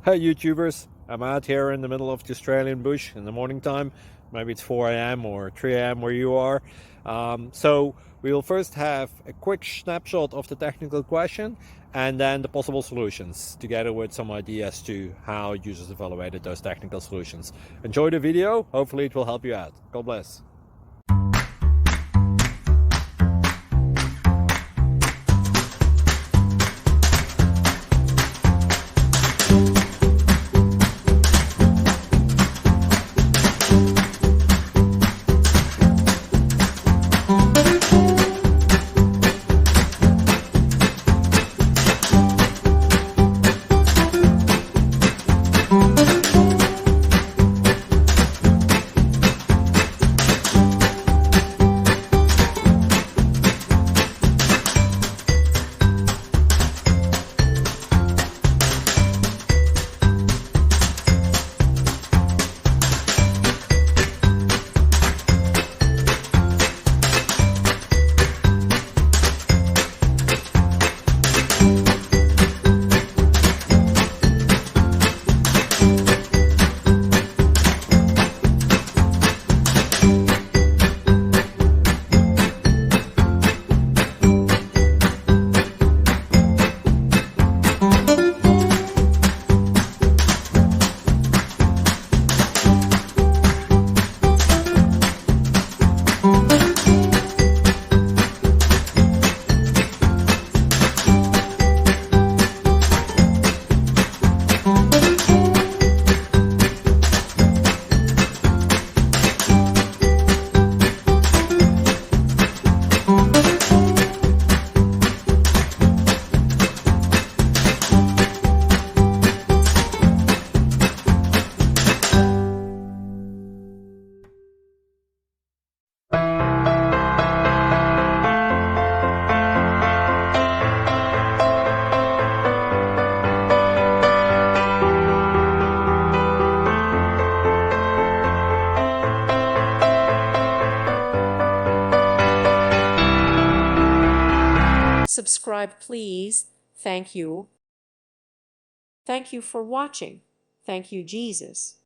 Hey YouTubers, I'm out here in the middle of the Australian bush in the morning time. Maybe it's 4 a.m. or 3 a.m. where you are. So we'll first have a quick snapshot of the technical question and then the possible solutions, together with some ideas to how users evaluated those technical solutions. Enjoy the video, hopefully it will help you out. God bless. Subscribe, please. Thank you. Thank you for watching. Thank you, Jesus.